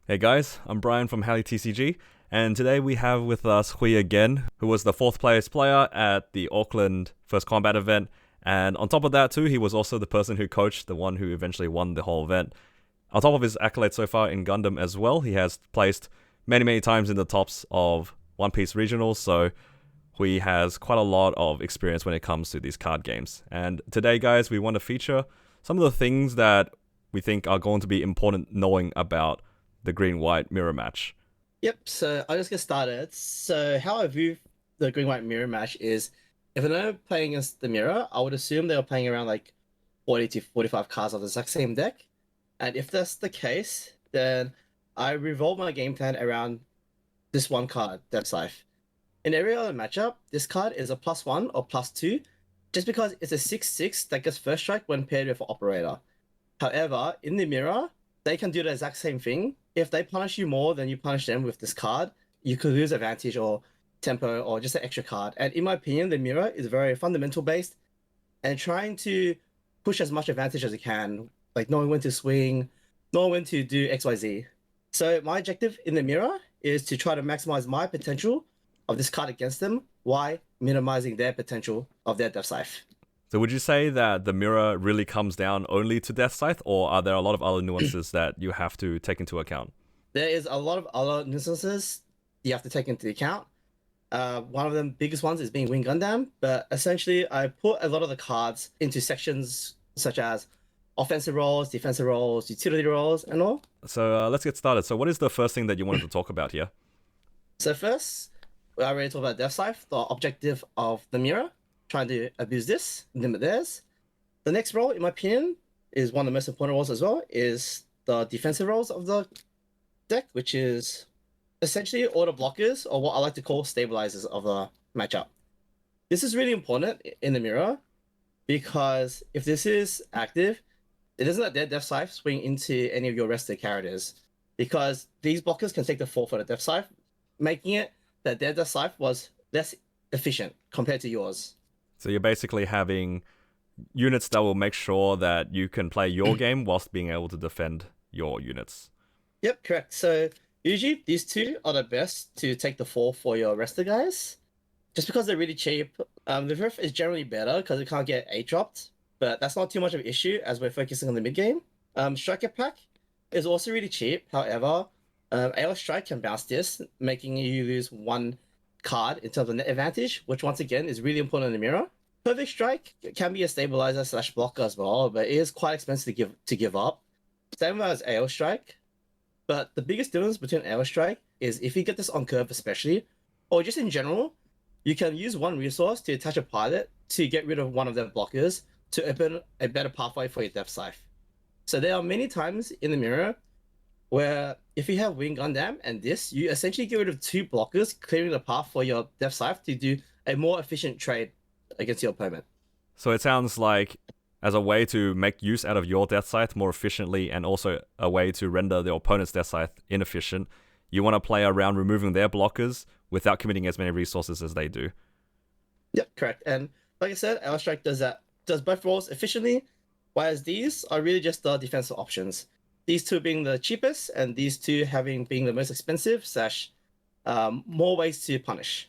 Hey guys, I'm Brian from TCG, and today we have with us Hui again, who was the fourth place player at the Auckland First Combat event, and on top of that too, he was also the person who coached the one who eventually won the whole event. On top of his accolades so far in Gundam as well, he has placed many times in the tops of One Piece regionals, so Hui has quite a lot of experience when it comes to these card games. And today guys, we want to feature some of the things that we think are going to be important knowing about the green-white mirror match. Yep, so I'll just get started. So how I view the green-white mirror match is if they're playing against the mirror, I would assume they were playing around like 40 to 45 cards of the exact same deck. And if that's the case, then I revolve my game plan around this one card, Dead Scythe. In every other matchup, this card is a +1 or +2, just because it's a 6/6 that gets first strike when paired with Operator. However, in the mirror, they can do the exact same thing. If they punish you more than you punish them with this card, you could lose advantage or tempo or just an extra card. And in my opinion, the mirror is very fundamental based and trying to push as much advantage as you can, like knowing when to swing, knowing when to do XYZ. So my objective in the mirror is to try to maximize my potential of this card against them while minimizing their potential of their Death Scythe. So would you say that the mirror really comes down only to Death Scythe, or are there a lot of other nuances that you have to take into account? There is a lot of other nuances you have to take into account. One of the biggest ones is being Wing Gundam, but essentially I put a lot of the cards into sections such as offensive roles, defensive roles, utility roles, and all. So let's get started. So what is the first thing that you wanted to talk about here? So first, we already talked about Death Scythe, the objective of the mirror, trying to abuse this, limit theirs. The next role, in my opinion, is one of the most important roles as well, is the defensive roles of the deck, which is essentially all the blockers, or what I like to call stabilizers of the matchup. This is really important in the mirror, because if this is active, it doesn't let their Death Scythe swing into any of your rested characters, because these blockers can take the fall for the Death Scythe, making it that their Death Scythe was less efficient compared to yours. So you're basically having units that will make sure that you can play your game whilst being able to defend your units. Yep, correct. So usually these two are the best to take the fall for your rested guys, just because they're really cheap. The Rift is generally better because it can't get 8-dropped, but that's not too much of an issue as we're focusing on the mid game. Striker Pack is also really cheap. However, AO Strike can bounce this, making you lose one card in terms of net advantage, which once again is really important in the mirror. Perfect Strike can be a stabilizer / blocker as well, but it is quite expensive to give up. Same as AO Strike. But the biggest difference between AO Strike is if you get this on curve especially, or just in general, you can use one resource to attach a pilot to get rid of one of their blockers to open a better pathway for your Death Scythe. So there are many times in the mirror where if you have Wing Gundam and this, you essentially get rid of two blockers, clearing the path for your Death Scythe to do a more efficient trade against your opponent. So it sounds like as a way to make use out of your Death Scythe more efficiently, and also a way to render the opponent's Death Scythe inefficient, you want to play around removing their blockers without committing as many resources as they do. Yep, correct. And like I said, AO Strike does both roles efficiently, whereas these are really just the defensive options. These two being the cheapest, and these two being the most expensive / more ways to punish.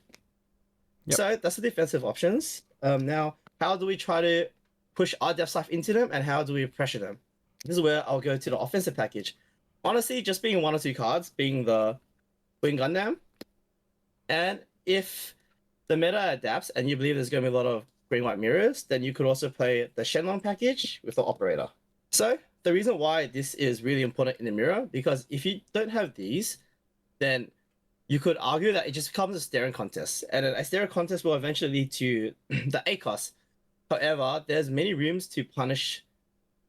Yep. So that's the defensive options. Now, how do we try to push our Death Scythe into them, and how do we pressure them? This is where I'll go to the offensive package. Honestly, just being one or two cards, being the Wing Gundam, and if the meta adapts and you believe there's going to be a lot of green-white mirrors, then you could also play the Shenlong package with the Operator. So the reason why this is really important in the mirror, because if you don't have these, then you could argue that it just becomes a staring contest, and a staring contest will eventually lead to the ACOS. However, there's many rooms to punish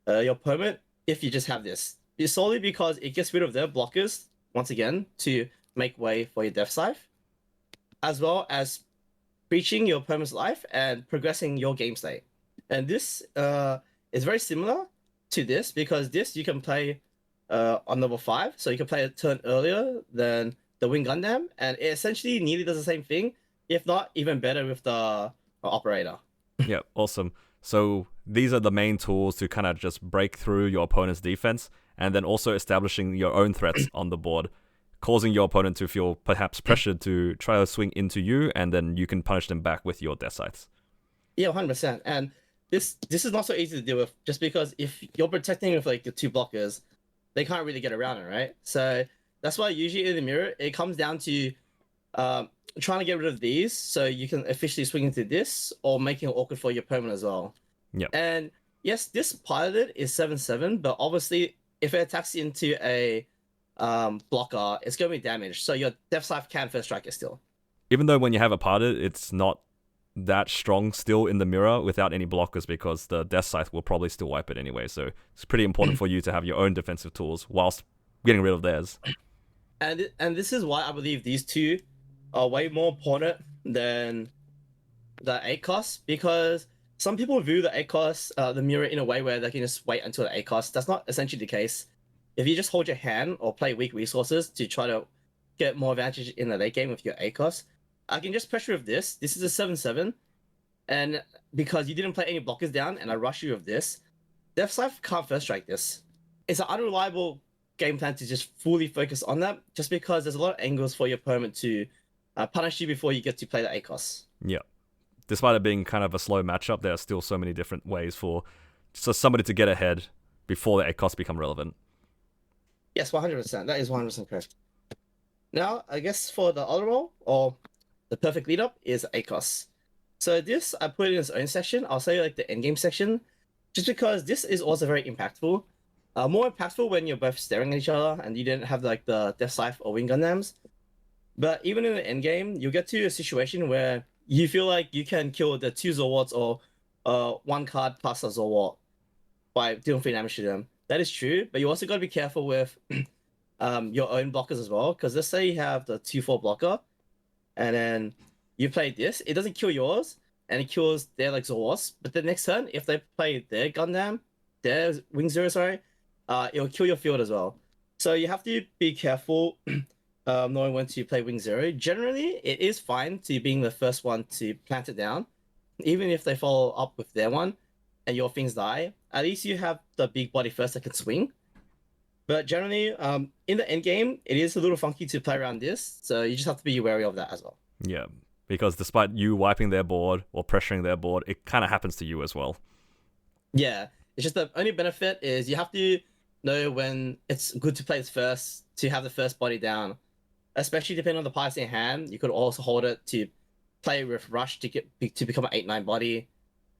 your opponent if you just have this. It's solely because it gets rid of their blockers, once again, to make way for your Death Scythe, as well as breaching your opponent's life and progressing your game state. And this is very similar to this, because this you can play on level 5, so you can play a turn earlier than the Wing Gundam, and it essentially nearly does the same thing, if not even better with the Operator. Yeah, awesome. So these are the main tools to kind of just break through your opponent's defense and then also establishing your own threats on the board, causing your opponent to feel perhaps pressured to try to swing into you, and then you can punish them back with your death sights. Yeah, 100%. And this is not so easy to deal with, just because if you're protecting with like the two blockers, they can't really get around it, right? So that's why usually in the mirror it comes down to trying to get rid of these so you can officially swing into this, or making it awkward for your opponent as well. Yep. And yes, this part of it is 7/7, but obviously if it attacks into a blocker, it's going to be damaged. So your Death Scythe can first strike it still. Even though when you have a parted, it's not that strong still in the mirror without any blockers, because the Death Scythe will probably still wipe it anyway. So it's pretty important for you to have your own defensive tools whilst getting rid of theirs. And this is why I believe these two are way more important than the 8 cost, because some people view the 8 cost, the mirror, in a way where they can just wait until the 8 cost. That's not essentially the case. If you just hold your hand or play weak resources to try to get more advantage in the late game with your 8 cost, I can just pressure with this. This is a 7/7, and because you didn't play any blockers down and I rush you with this, Death Scythe can't first strike this. It's an unreliable game plan to just fully focus on that, just because there's a lot of angles for your opponent to punish you before you get to play the 8 cost. Yeah. Despite it being kind of a slow matchup, there are still so many different ways for somebody to get ahead before the 8 costs become relevant. Yes, 100%. That is 100% correct. Now, I guess for the other role, or the perfect lead up, is 8 costs. So this, I put it in its own section. I'll say like the endgame section, just because this is also very impactful. More impactful when you're both staring at each other and you didn't have like the Death Scythe or Wing Gundams. But even in the endgame, you get to a situation where you feel like you can kill the 2 Zorwarts or 1 card plus a Zorwart by dealing 3 damage to them. That is true, but you also got to be careful with your own blockers as well. Because let's say you have the 2/4 blocker, and then you play this, it doesn't kill yours, and it kills their like Zorwarts. But the next turn, if they play their Gundam, their Wing Zero, sorry, it'll kill your field as well. So you have to be careful knowing when to play Wing Zero. Generally, it is fine to being the first one to plant it down, even if they follow up with their one and your things die. At least you have the big body first that can swing. But generally, in the end game, it is a little funky to play around this, so you just have to be wary of that as well. Yeah, because despite you wiping their board or pressuring their board, it kind of happens to you as well. Yeah, it's just the only benefit is you have to know when it's good to play this first, to have the first body down. Especially depending on the pilots in hand, you could also hold it to play with rush to become an 8/9 body.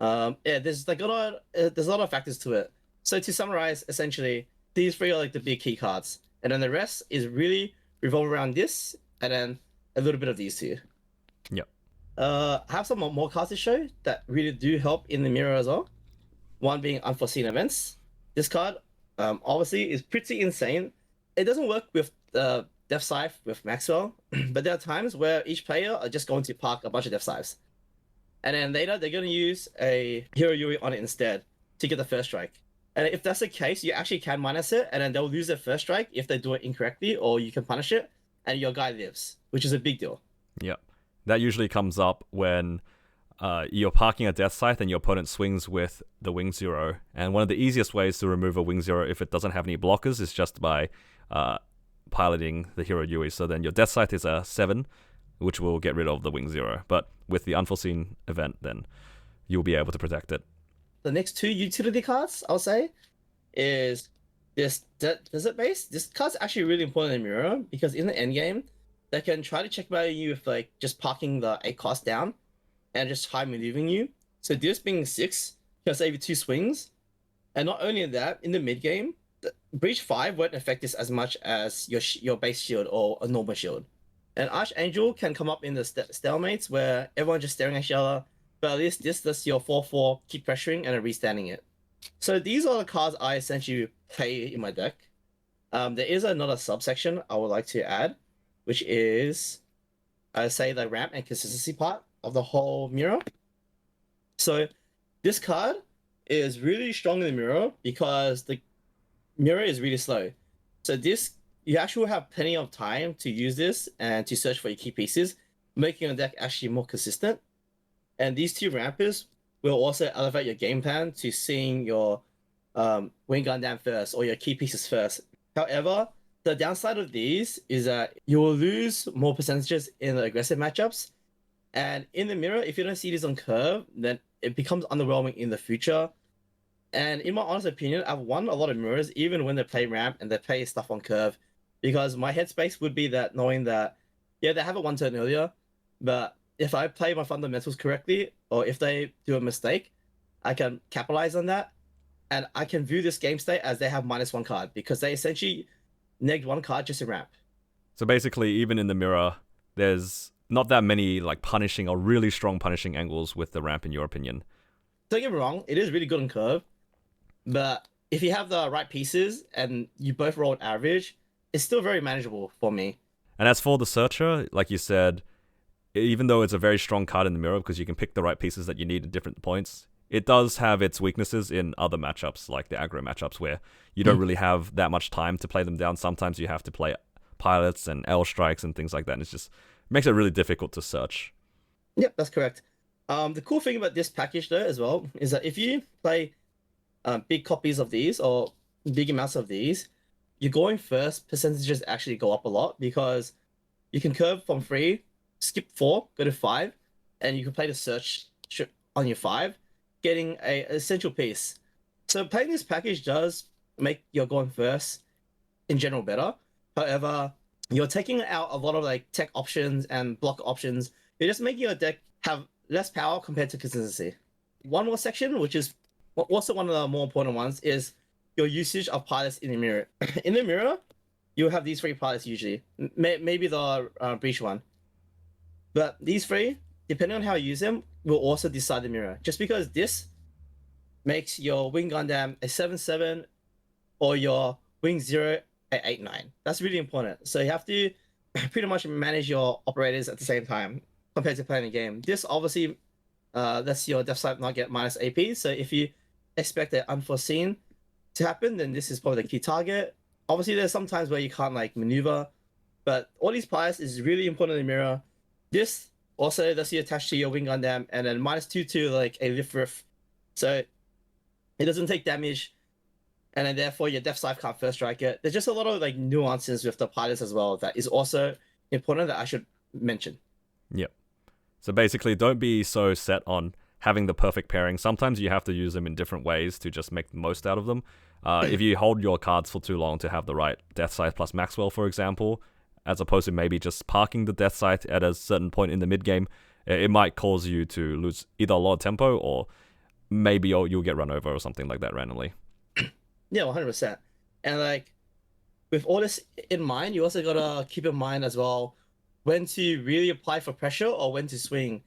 Yeah, there's like there's a lot of factors to it. So to summarize, essentially, these 3 are like the big key cards, and then the rest is really revolve around this, and then a little bit of these 2. Yep. I have some more cards to show that really do help in the mirror as well. One being unforeseen events. This card, obviously, is pretty insane. It doesn't work with Death Scythe with Maxwell, but there are times where each player are just going to park a bunch of Death Scythes, and then later they're going to use a Hero Yui on it instead to get the first strike. And if that's the case, you actually can minus it, and then they'll lose their first strike if they do it incorrectly, or you can punish it, and your guy lives, which is a big deal. Yep. That usually comes up when you're parking a Death Scythe and your opponent swings with the Wing Zero. And one of the easiest ways to remove a Wing Zero if it doesn't have any blockers is just by piloting the Hero Yui. So then your Death Scythe is a 7, which will get rid of the Wing Zero. But with the unforeseen event, then you'll be able to protect it. The next 2 utility cards, I'll say, is this Desert Base. This card's actually really important in Mirror, because in the endgame, they can try to checkmate you with like just parking the 8 cost down and just high maneuvering you. So this being 6 can save you 2 swings. And not only that, in the mid game, Breach 5 won't affect this as much as your base shield or a normal shield. And Archangel can come up in the stalemates where everyone's just staring at each other, but at least this does your 4/4 keep pressuring and then restanding it. So these are the cards I essentially play in my deck. There is another subsection I would like to add, which is, I say, the ramp and consistency part of the whole mirror. So this card is really strong in the mirror because the mirror is really slow. So this, you actually have plenty of time to use this and to search for your key pieces, making your deck actually more consistent. And these 2 rampers will also elevate your game plan to seeing your Wing Gundam first or your key pieces first. However, the downside of these is that you will lose more percentages in the aggressive matchups. And in the mirror, if you don't see this on curve, then it becomes underwhelming in the future. And in my honest opinion, I've won a lot of mirrors even when they play ramp and they play stuff on curve, because my headspace would be that knowing that, yeah, they have a one turn earlier, but if I play my fundamentals correctly, or if they do a mistake, I can capitalize on that, and I can view this game state as they have -1 card because they essentially negged 1 card just in ramp. So basically, even in the mirror, there's not that many like punishing or really strong punishing angles with the ramp, in your opinion. Don't get me wrong, it is really good on curve, but if you have the right pieces and you both roll an average, it's still very manageable for me. And as for the Searcher, like you said, even though it's a very strong card in the mirror because you can pick the right pieces that you need at different points, it does have its weaknesses in other matchups, like the aggro matchups, where you don't really have that much time to play them down. Sometimes you have to play pilots and L strikes and things like that, and it just makes it really difficult to search. Yep, that's correct. The cool thing about this package, though, as well, is that if you play big copies of these or big amounts of these, you're going first, percentages actually go up a lot because you can curve from 3, skip 4, go to 5, and you can play the search on your 5, getting a essential piece. So playing this package does make your going first in general better. However, you're taking out a lot of like tech options and block options. You're just making your deck have less power compared to consistency. One more section, which is also one of the more important ones, is your usage of pilots in the mirror. In the mirror, you have these 3 pilots usually, maybe the breach one. But these 3, depending on how you use them, will also decide the mirror. Just because this makes your Wing Gundam a 7/7 or your Wing Zero a 8/9. That's really important. So you have to pretty much manage your operators at the same time compared to playing a game. This obviously lets your def side not get minus AP. So if you expect an unforeseen to happen, then this is probably the key target. Obviously, there's some times where you can't like maneuver, but all these pilots is really important in the mirror. This also lets you attach to your Wing Gundam, and then -2 to like a lift riff, so it doesn't take damage, and then therefore your def side can't first strike it. There's just a lot of like nuances with the pilots as well that is also important that I should mention. Yep. So basically, don't be so set on having the perfect pairing. Sometimes you have to use them in different ways to just make the most out of them. If you hold your cards for too long to have the right Death Sight plus Maxwell, for example, as opposed to maybe just parking the Death Sight at a certain point in the mid game, it might cause you to lose either a lot of tempo or maybe you'll get run over or something like that randomly. Yeah, 100%. And like with all this in mind, you also gotta keep in mind as well when to really apply for pressure or when to swing.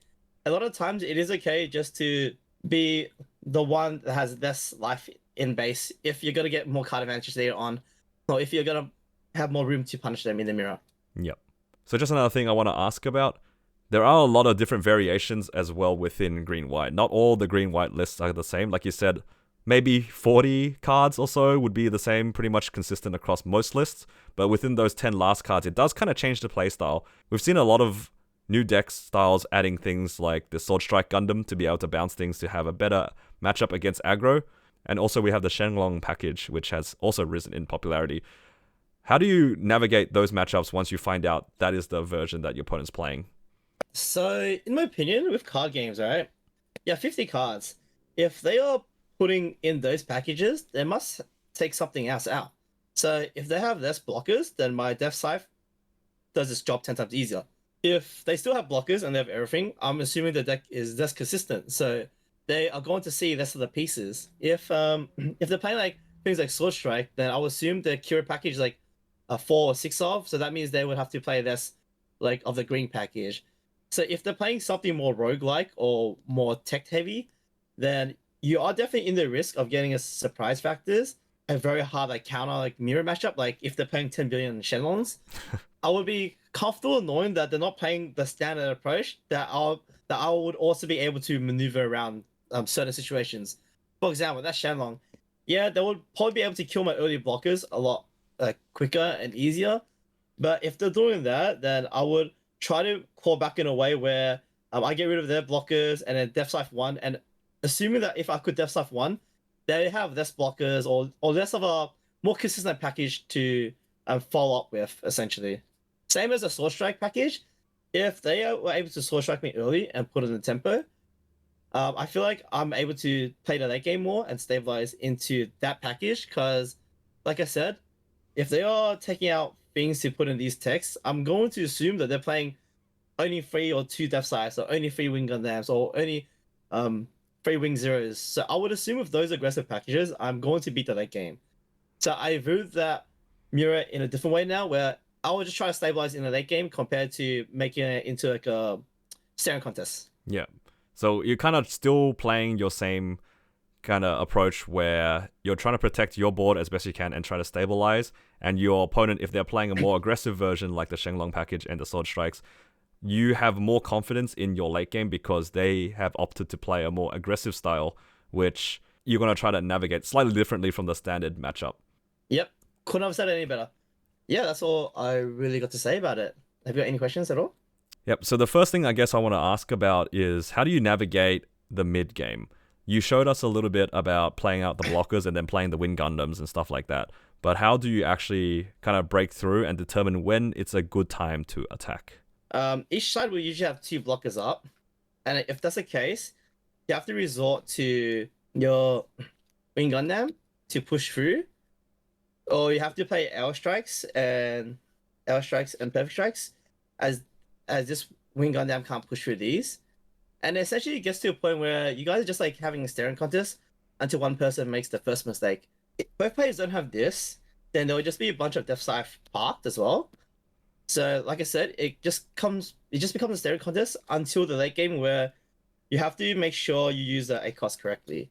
A lot of times it is okay just to be the one that has less life in base if you're gonna get more card advantage later on, or if you're gonna have more room to punish them in the mirror. Yep. So just another thing I want to ask about. There are a lot of different variations as well within green-white. Not all the green-white lists are the same. Like you said, maybe 40 cards or so would be the same, pretty much consistent across most lists. But within those 10 last cards, it does kind of change the playstyle. We've seen a lot of new deck styles adding things like the Sword Strike Gundam to be able to bounce things to have a better matchup against aggro. And also we have the Shenlong package, which has also risen in popularity. How do you navigate those matchups once you find out that is the version that your opponent's playing? So, in my opinion, with card games, right? Yeah, 50 cards. If they are putting in those packages, they must take something else out. So, if they have less blockers, then my Death Scythe does its job 10 times easier. If they still have blockers and they have everything, I'm assuming the deck is less consistent. So, they are going to see less of the pieces. If they're playing like things like Sword Strike, then I would assume the Kira package is like a 4 or 6 of. So that means they would have to play less like of the green package. So if they're playing something more roguelike or more tech heavy, then you are definitely in the risk of getting a surprise factors, a very hard like counter like mirror matchup. Like if they're playing 10 billion Shenlongs, I would be comfortable knowing that they're not playing the standard approach that I would also be able to maneuver around certain situations. For example, that Shenlong, yeah, they would probably be able to kill my early blockers a lot quicker and easier. But if they're doing that, then I would try to claw back in a way where I get rid of their blockers and then Death Scythe 1. And assuming that if I could Death Scythe 1, they have less blockers or less of a more consistent package to follow up with, essentially. Same as a Sword Strike package. If they were able to Sword Strike me early and put it in the tempo, I feel like I'm able to play the late game more and stabilize into that package because, like I said, if they are taking out things to put in these texts, I'm going to assume that they're playing only 3 or 2 Death Sides, or only 3 Wing Gundams, or only 3 Wing Zeros. So I would assume with those aggressive packages, I'm going to beat the late game. So I view that mirror in a different way now, where I will just try to stabilize in the late game compared to making it into like a staring contest. Yeah. So you're kind of still playing your same kind of approach where you're trying to protect your board as best you can and try to stabilize, and your opponent, if they're playing a more aggressive version like the Shenlong package and the Sword Strikes, you have more confidence in your late game because they have opted to play a more aggressive style, which you're going to try to navigate slightly differently from the standard matchup. Yep. Couldn't have said it any better. Yeah, that's all I really got to say about it. Have you got any questions at all? Yep, so the first thing I guess I want to ask about is how do you navigate the mid game? You showed us a little bit about playing out the blockers and then playing the Wing Gundams and stuff like that, but how do you actually kind of break through and determine when it's a good time to attack? Each side will usually have 2 blockers up, and if that's the case, you have to resort to your Wing Gundam to push through, or you have to play L strikes and perfect strikes, as this Wing Gundam can't push through these, and essentially it gets to a point where you guys are just like having a staring contest until one person makes the first mistake. If both players don't have this, then there will just be a bunch of Death Side parked as well. So, like I said, it just becomes a staring contest until the late game where you have to make sure you use the ACOS correctly.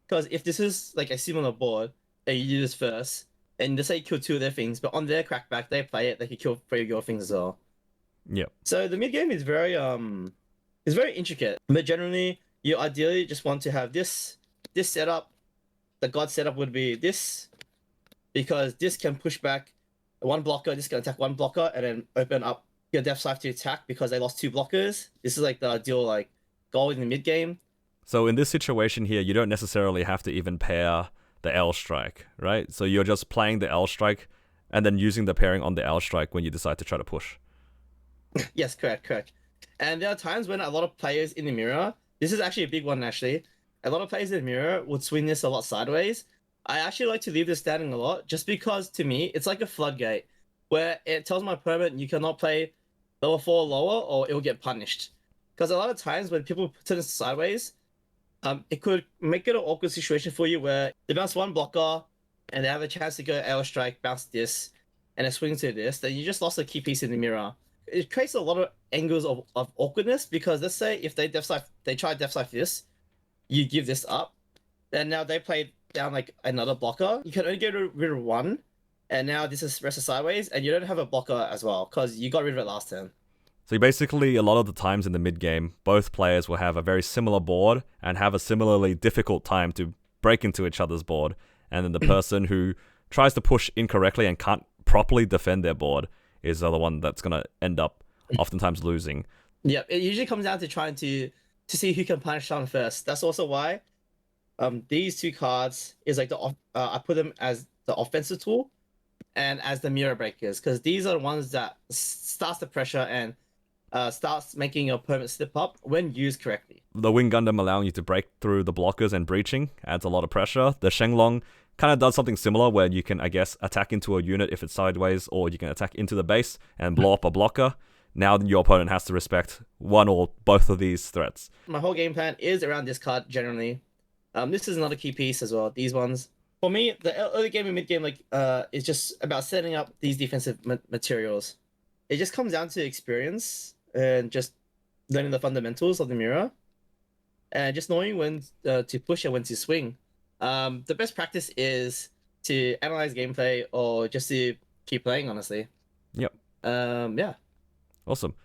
Because if this is like a similar board, and you do this first, and let's say you kill 2 of their things, but on their crackback they play it, they can kill 3 of your things as well. Yep. So the mid game is very intricate, but generally you ideally just want to have this setup. The God setup would be this, because this can push back one blocker, this can attack one blocker, and then open up your Death Side to attack because they lost 2 blockers. This is like the ideal like goal in the mid game. So in this situation here, you don't necessarily have to even pair the L strike, right? So you're just playing the L strike and then using the pairing on the L strike when you decide to try to push. Yes, correct. And there are times when a lot of players in the mirror, this is actually a big one actually, a lot of players in the mirror would swing this a lot sideways. I actually like to leave this standing a lot, just because to me, it's like a floodgate, where it tells my opponent you cannot play level 4 or lower or it will get punished. Because a lot of times when people put this sideways, it could make it an awkward situation for you where they bounce one blocker and they have a chance to go L strike, bounce this, and it swings to this, then you just lost a key piece in the mirror. It creates a lot of angles of awkwardness, because let's say if they try Death Side this, you give this up, then now they play down like another blocker. You can only get rid of one, and now this is rested sideways, and you don't have a blocker as well because you got rid of it last turn. So basically, a lot of the times in the mid game, both players will have a very similar board and have a similarly difficult time to break into each other's board, and then the person who tries to push incorrectly and can't properly defend their board is the one that's going to end up oftentimes losing. Yeah, it usually comes down to trying to see who can punish someone first. That's also why these 2 cards is like I put them as the offensive tool and as the mirror breakers, because these are the ones that starts the pressure and starts making your opponent slip up when used correctly. The Wing Gundam allowing you to break through the blockers and breaching adds a lot of pressure. The Shenlong kind of does something similar, where you can, I guess, attack into a unit if it's sideways, or you can attack into the base and blow up a blocker. Now your opponent has to respect one or both of these threats. My whole game plan is around this card generally. This is another key piece as well. These ones, for me, the early game and mid game is just about setting up these defensive materials. It just comes down to experience and just learning the fundamentals of the mirror, and just knowing when to push and when to swing. The best practice is to analyze gameplay or just to keep playing, honestly. Yep. Yeah. Awesome.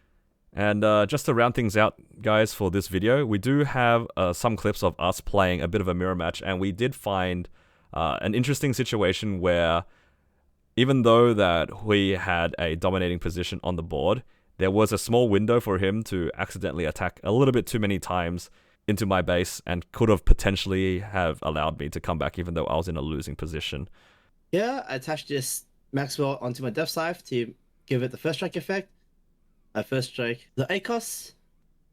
And just to round things out, guys, for this video, we do have some clips of us playing a bit of a mirror match, and we did find an interesting situation where, even though that we had a dominating position on the board, there was a small window for him to accidentally attack a little bit too many times into my base and could have potentially have allowed me to come back even though I was in a losing position. Yeah, I attached this Maxwell onto my Death Scythe to give it the first strike effect. I first strike the ACOS,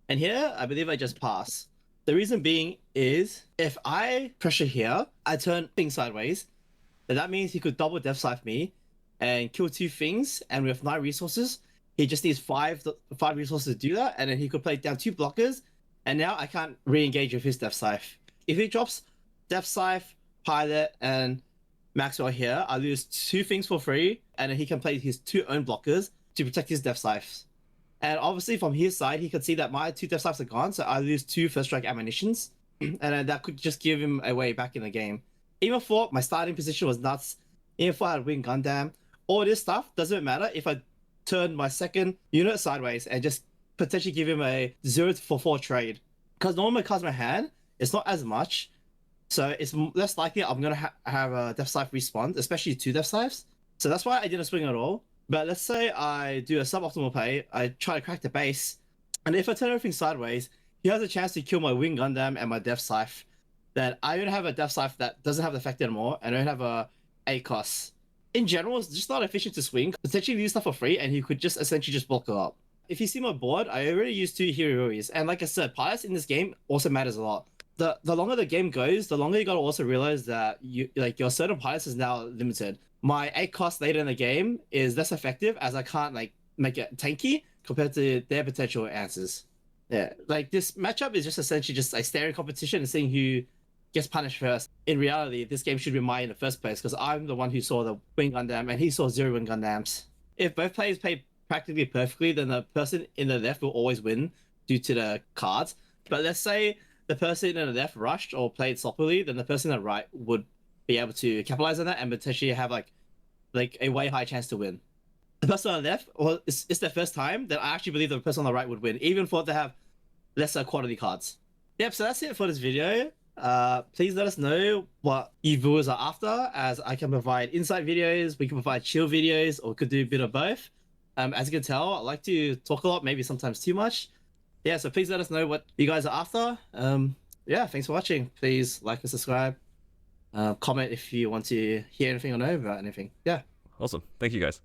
and here I believe I just pass. The reason being is if I pressure here, I turn things sideways, then that means he could double Death Scythe me and kill 2 things, and with 9 resources, he just needs 5 resources to do that, and then he could play down 2 blockers, and now I can't re-engage with his Death Scythe. If he drops Death Scythe, Pilot, and Maxwell here, I lose 2 things for free, and then he can play his 2 own blockers to protect his Death Scythes. And obviously from his side, he could see that my 2 Death Scythes are gone, so I lose 2 first strike ammunitions, and then that could just give him a way back in the game. Even for my starting position was nuts, even if I had win Gundam, all this stuff doesn't matter if I turn my second unit sideways and just potentially give him a 0-for-4 trade. Because normally cards in my hand, it's not as much, so it's less likely I'm going to have a Death Scythe respawn, especially 2 Death Scythes. So that's why I didn't swing at all. But let's say I do a suboptimal play, I try to crack the base, and if I turn everything sideways, he has a chance to kill my Wing Gundam and my Death Scythe. Then I don't have a Death Scythe that doesn't have the effect anymore, and I don't have a ACOS. In general, it's just not efficient to swing, potentially use stuff for free, and he could just essentially just block it up. If you see my board, I already used 2 Hiroris, and like I said, pilots in this game also matters a lot. The longer the game goes, the longer you gotta also realize that your certain pilots is now limited. My 8 cost later in the game is less effective as I can't make it tanky compared to their potential answers. Yeah, like this matchup is just essentially just a staring competition and seeing who gets punished first. In reality, this game should be mine in the first place because I'm the one who saw the Wing Gundam and he saw 0 Wing Gundams. If both players play practically perfectly, then the person in the left will always win due to the cards. But let's say the person in the left rushed or played sloppily, then the person in the right would be able to capitalize on that and potentially have like a way high chance to win. The person on the left, well, it's their first time, then I actually believe the person on the right would win, even for it to have lesser quality cards. Yep, so that's it for this video. Please let us know what you viewers are after, as I can provide insight videos, we can provide chill videos, or could do a bit of both. As you can tell, I like to talk a lot, maybe sometimes too much. Yeah, so please let us know what you guys are after. Yeah, thanks for watching. Please like and subscribe. Comment if you want to hear anything or know about anything. Yeah. Awesome. Thank you guys.